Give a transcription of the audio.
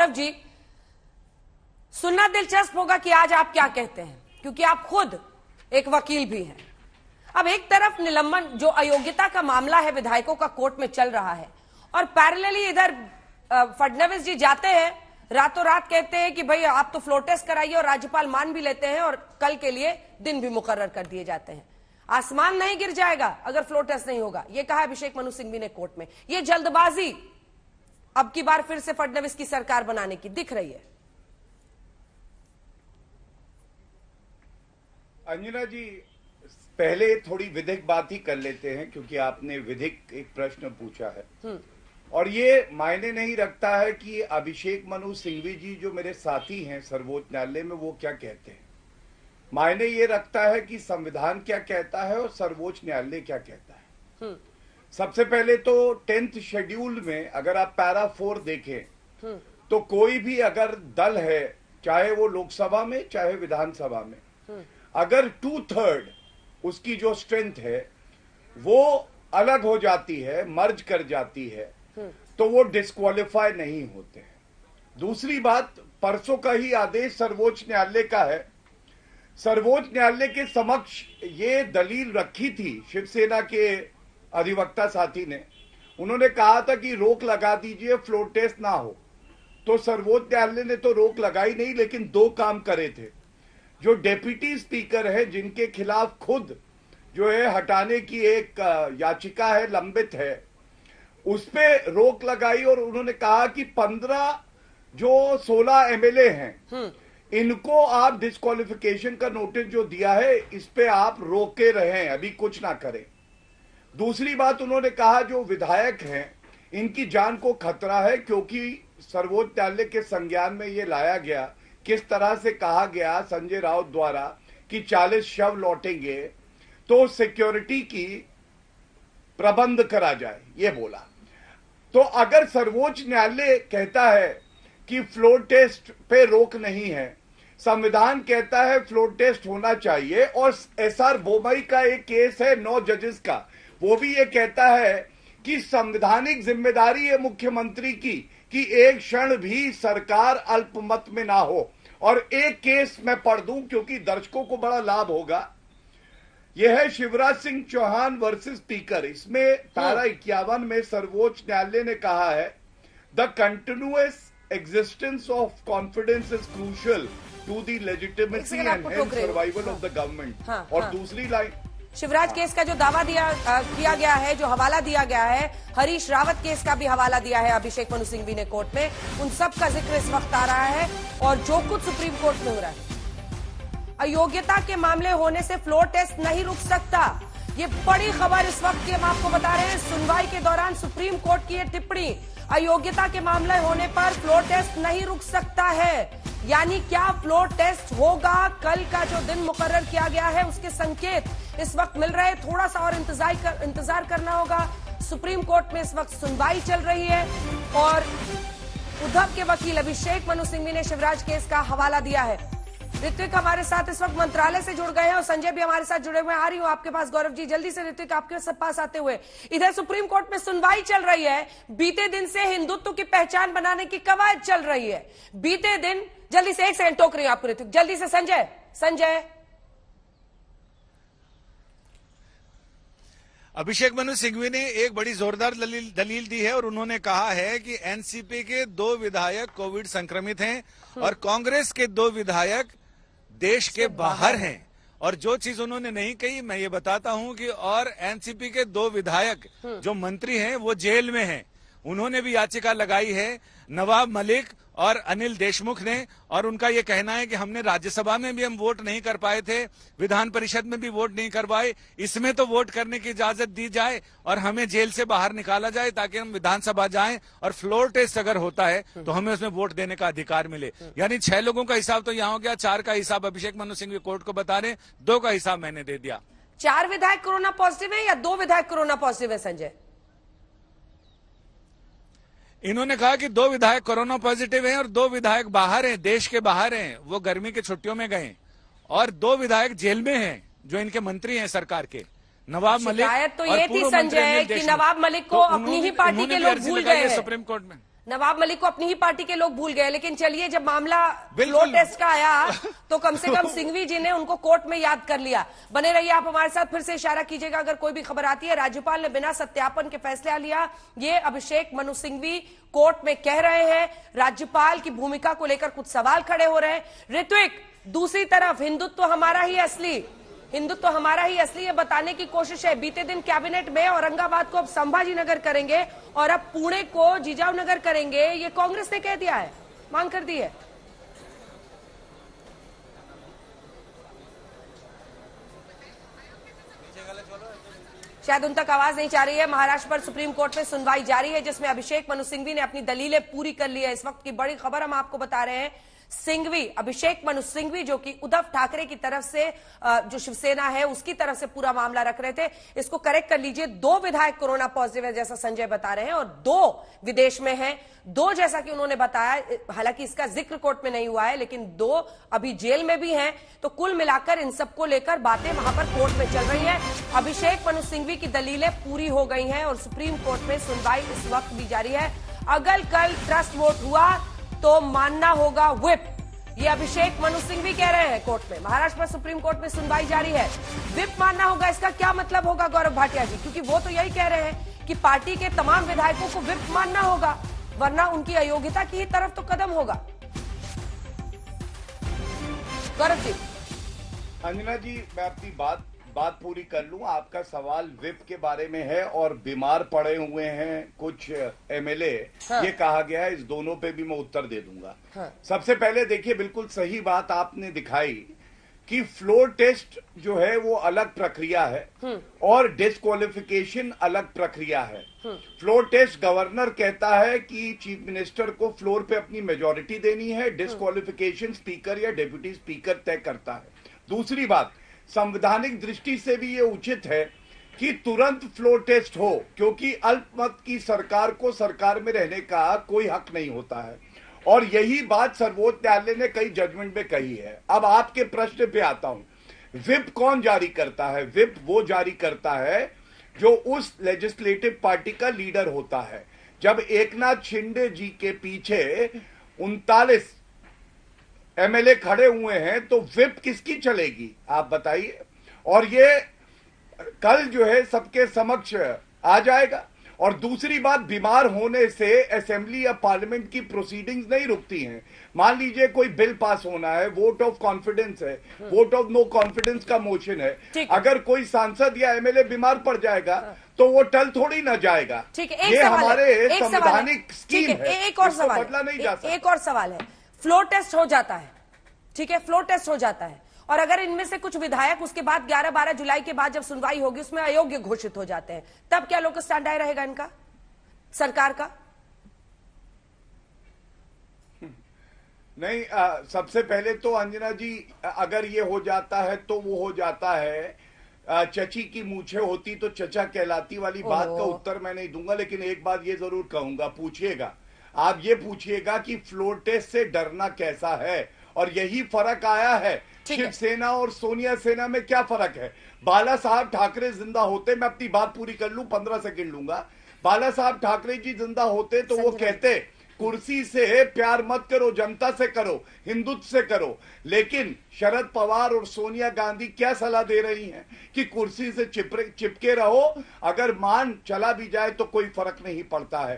गौरव जी, सुनना दिलचस्प होगा कि आज आप क्या कहते हैं, क्योंकि आप खुद एक वकील भी हैं। अब एक तरफ निलंबन जो अयोग्यता का मामला है विधायकों का कोर्ट में चल रहा है, और पैरेलली इधर फडणवीस जी जाते हैं, रातों रात कहते हैं कि भाई आप तो फ्लोर टेस्ट कराइए, और राज्यपाल मान भी लेते हैं और कल के लिए दिन भी मुकर्रर कर दिए जाते हैं। आसमान नहीं गिर जाएगा अगर फ्लोर टेस्ट नहीं होगा, यह कहा अभिषेक मनु सिंघवी ने कोर्ट में। यह जल्दबाजी अब की बार फिर से फडणवीस की सरकार बनाने की दिख रही है। अंजना जी, पहले थोड़ी विधिक बात ही कर लेते हैं, क्योंकि आपने विधिक एक प्रश्न पूछा है और ये मायने नहीं रखता है कि अभिषेक मनु सिंघवी जी जो मेरे साथी हैं सर्वोच्च न्यायालय में वो क्या कहते हैं। मायने ये रखता है कि संविधान क्या कहता है और सर्वोच्च न्यायालय क्या कहता है। सबसे पहले तो 10th शेड्यूल में अगर आप पैरा 4 देखें तो कोई भी अगर दल है, चाहे वो लोकसभा में चाहे विधानसभा में, अगर 2/3 उसकी जो स्ट्रेंथ है वो अलग हो जाती है, मर्ज कर जाती है, तो वो डिस्क्वालीफाई नहीं होते हैं। दूसरी बात, परसों का ही आदेश सर्वोच्च न्यायालय का है। सर्वोच्च न्यायालय के समक्ष ये दलील रखी थी शिवसेना के अधिवक्ता साथी ने। उन्होंने कहा था कि रोक लगा दीजिए, फ्लोर टेस्ट ना हो। तो सर्वोच्च न्यायालय ने तो रोक लगाई नहीं, लेकिन 2 काम करे थे। जो डेप्यूटी स्पीकर है जिनके खिलाफ खुद जो है हटाने की एक याचिका है, लंबित है, उस पे रोक लगाई और उन्होंने कहा कि 16 एमएलए हैं, इनको आप डिस्क्वालिफिकेशन का नोटिस जो दिया है इस पे आप रोके रहें, अभी कुछ ना करें। दूसरी बात उन्होंने कहा जो विधायक हैं इनकी जान को खतरा है, क्योंकि सर्वोच्च न्यायालय के संज्ञान में ये लाया गया, किस तरह से कहा गया संजय राउत द्वारा कि 40 शव लौटेंगे तो सिक्योरिटी की प्रबंध करा जाए, ये बोला। तो अगर सर्वोच्च न्यायालय कहता है कि फ्लोर टेस्ट पे रोक नहीं है, संविधान कहता है फ्लोर टेस्ट होना चाहिए, और एसआर बोमई का एक केस है 9 जजेस का, वो भी ये कहता है कि संवैधानिक जिम्मेदारी है मुख्यमंत्री की कि एक क्षण भी सरकार अल्पमत में ना हो। और एक केस मैं पढ़ दूं क्योंकि दर्शकों को बड़ा लाभ होगा। यह है शिवराज सिंह चौहान वर्सेस स्पीकर। इसमें धारा 51 में सर्वोच्च न्यायालय ने कहा है the continuous existence of confidence is crucial to the legitimacy and survival of the government. और दूसरी लाइन, शिवराज केस का जो दावा किया गया है, जो हवाला दिया गया है, हरीश रावत केस का भी हवाला दिया है अभिषेक मनु सिंघवी ने कोर्ट में, उन सब का जिक्र इस वक्त आ रहा है। और जो कुछ सुप्रीम कोर्ट में हो रहा है, अयोग्यता के मामले होने से फ्लोर टेस्ट नहीं रुक सकता, ये बड़ी खबर इस वक्त की हम आपको बता रहे हैं। सुनवाई के दौरान सुप्रीम कोर्ट की ये टिप्पणी, अयोग्यता के मामले होने पर फ्लोर टेस्ट नहीं रुक सकता है। यानी क्या फ्लोर टेस्ट होगा? कल का जो दिन मुकर्रर किया गया है उसके संकेत इस वक्त मिल रहे हैं। थोड़ा सा और इंतजार करना होगा। सुप्रीम कोर्ट में इस वक्त सुनवाई चल रही है और उद्धव के वकील अभिषेक मनु सिंघवी ने शिवराज केस का हवाला दिया है। ऋत्विक हमारे साथ इस वक्त मंत्रालय से जुड़ गए हैं और संजय भी हमारे साथ जुड़े हुए हैं। आ रही हूं आपके पास गौरव जी, जल्दी से ऋत्विक आपके सब पास आते हुए। इधर सुप्रीम कोर्ट में सुनवाई चल रही है। बीते दिन से हिंदुत्व की पहचान बनाने की कवायद चल रही है। बीते दिन, जल्दी से, 1 सेकंड टोक रही हूं आपको ऋत्विक, जल्दी से संजय। अभिषेक मनु सिंघवी ने एक बड़ी जोरदार दलील दी है और उन्होंने कहा है कि एनसीपी के 2 विधायक कोविड संक्रमित हैं और कांग्रेस के 2 विधायक देश के बाहर हैं। और जो चीज उन्होंने नहीं कही मैं ये बताता हूं कि और एनसीपी के 2 विधायक जो मंत्री हैं वो जेल में हैं। उन्होंने भी याचिका लगाई है, नवाब मलिक और अनिल देशमुख ने, और उनका ये कहना है कि हमने राज्यसभा में भी हम वोट नहीं कर पाए थे, विधान परिषद में भी वोट नहीं करवाए, इसमें तो वोट करने की इजाजत दी जाए और हमें जेल से बाहर निकाला जाए ताकि हम विधानसभा जाएं और फ्लोर टेस्ट अगर होता है तो हमें उसमें वोट देने का अधिकार मिले। यानी 6 लोगों का हिसाब तो यहाँ हो गया, 4 का हिसाब अभिषेक मनु सिंघवी कोर्ट को बता रहे, 2 का हिसाब मैंने दे दिया। 4 विधायक कोरोना पॉजिटिव है या 2 विधायक कोरोना पॉजिटिव है संजय? इन्होंने कहा कि 2 विधायक कोरोना पॉजिटिव हैं और 2 विधायक बाहर हैं, देश के बाहर हैं, वो गर्मी की छुट्टियों में गए, और 2 विधायक जेल में हैं जो इनके मंत्री हैं सरकार के, नवाब मलिक। शिकायत तो ये थी संजय कि नवाब मलिक को अपनी ही पार्टी के लोग भूल गए हैं सुप्रीम कोर्ट में। नवाब मलिक को अपनी ही पार्टी के लोग भूल गए, लेकिन चलिए जब मामला बिल्कुल। फ्लोर टेस्ट का आया तो कम से कम सिंघवी जी ने उनको कोर्ट में याद कर लिया। बने रहिए आप हमारे साथ, फिर से इशारा कीजिएगा अगर कोई भी खबर आती है। राज्यपाल ने बिना सत्यापन के फैसला लिया, ये अभिषेक मनु सिंघवी कोर्ट में कह रहे हैं। राज्यपाल की भूमिका को लेकर कुछ सवाल खड़े हो रहे हैं। ऋत्विक, दूसरी तरफ हिंदुत्व हमारा ही असली ये बताने की कोशिश है। बीते दिन कैबिनेट में औरंगाबाद को अब संभाजी नगर करेंगे और अब पुणे को जिजाऊ नगर करेंगे, ये कांग्रेस ने कह दिया है, मांग कर दी है। शायद उन तक आवाज नहीं जा रही है। महाराष्ट्र पर सुप्रीम कोर्ट में सुनवाई जारी है, जिसमें अभिषेक मनु सिंघवी ने अपनी दलीलें पूरी कर ली है। इस वक्त की बड़ी खबर हम आपको बता रहे हैं। अभिषेक मनु सिंघवी जो कि उद्धव ठाकरे की तरफ से जो शिवसेना है उसकी तरफ से पूरा मामला रख रहे थे, इसको करेक्ट कर लीजिए। 2 विधायक कोरोना पॉजिटिव है जैसा संजय बता रहे हैं और 2 विदेश में हैं। 2 जैसा कि उन्होंने बताया, हालांकि इसका जिक्र कोर्ट में नहीं हुआ है, लेकिन 2 अभी जेल में भी हैं। तो कुल मिलाकर इन सबको लेकर बातें वहां पर कोर्ट में चल रही हैं। अभिषेक मनु सिंघवी की दलीलें पूरी हो गई हैं और सुप्रीम कोर्ट में सुनवाई इस वक्त भी जारी है। अगर कल ट्रस्ट वोट हुआ तो मानना होगा व्हिप, ये अभिषेक मनु सिंघवी कह रहे हैं कोर्ट में। महाराष्ट्र में सुप्रीम कोर्ट में सुनवाई जारी है। व्हिप मानना होगा, इसका क्या मतलब होगा गौरव भाटिया जी? क्योंकि वो तो यही कह रहे हैं कि पार्टी के तमाम विधायकों को व्हिप मानना होगा, वरना उनकी अयोग्यता की तरफ तो कदम होगा। गौरव जी। अंजना जी, मैं अपनी बात पूरी कर लूं। आपका सवाल विप के बारे में है और बीमार पड़े हुए हैं कुछ एमएलए, हाँ। ये कहा गया है। इस दोनों पे भी मैं उत्तर दे दूंगा। हाँ। सबसे पहले देखिए, बिल्कुल सही बात आपने दिखाई कि फ्लोर टेस्ट जो है वो अलग प्रक्रिया है और डिस्क्वालिफिकेशन अलग प्रक्रिया है। फ्लोर टेस्ट गवर्नर कहता है कि चीफ मिनिस्टर को फ्लोर पे अपनी मेजॉरिटी देनी है, डिस्क्वालिफिकेशन स्पीकर या डेप्यूटी स्पीकर तय करता है। दूसरी बात, संवैधानिक दृष्टि से भी ये उचित है कि तुरंत फ्लोर टेस्ट हो, क्योंकि अल्पमत की सरकार को सरकार में रहने का कोई हक नहीं होता है और यही बात सर्वोच्च न्यायालय ने कई जजमेंट में कही है। अब आपके प्रश्न पे आता हूं, व्हिप कौन जारी करता है? व्हिप वो जारी करता है जो उस लेजिस्लेटिव पार्टी का लीडर होता है। जब एकनाथ शिंदे जी के पीछे 39 एमएलए खड़े हुए हैं तो व्हिप किसकी चलेगी, आप बताइए। और ये कल जो है सबके समक्ष आ जाएगा। और दूसरी बात, बीमार होने से असेंबली या पार्लियामेंट की प्रोसीडिंग्स नहीं रुकती हैं। मान लीजिए कोई बिल पास होना है, वोट ऑफ कॉन्फिडेंस है, वोट ऑफ नो कॉन्फिडेंस का मोशन है, अगर कोई सांसद या एमएलए बीमार पड़ जाएगा तो वो टल थोड़ी ना जाएगा। ठीक है, ये हमारे संवैधानिक स्कीम है, एक और सवाल बदला नहीं जा सकता। एक और सवाल है, फ्लोर टेस्ट हो जाता है, ठीक है, फ्लोर टेस्ट हो जाता है और अगर इनमें से कुछ विधायक उसके बाद 11-12 जुलाई के बाद जब सुनवाई होगी उसमें अयोग्य घोषित हो जाते हैं, तब क्या लोकल स्टैंड आए रहेगा इनका, सरकार का? नहीं, सबसे पहले तो अंजना जी, अगर ये हो जाता है तो वो हो जाता है। चची की मूछे होती तो चचा कहलाती वाली बात का उत्तर मैं नहीं दूंगा, लेकिन एक बात ये जरूर कहूंगा, पूछिएगा आप, ये पूछिएगा कि फ्लोर टेस्ट से डरना कैसा है। और यही फर्क आया है शिवसेना और सोनिया सेना में। क्या फर्क है? बाला साहब ठाकरे जिंदा होते, मैं अपनी बात पूरी कर लूं, 15 सेकंड लूंगा। बाला साहब ठाकरे जी जिंदा होते तो वो कहते कुर्सी से प्यार मत करो, जनता से करो, हिंदुत्व से करो। लेकिन शरद पवार और सोनिया गांधी क्या सलाह दे रही हैं कि कुर्सी से चिपके रहो, अगर मान चला भी जाए तो कोई फर्क नहीं पड़ता है।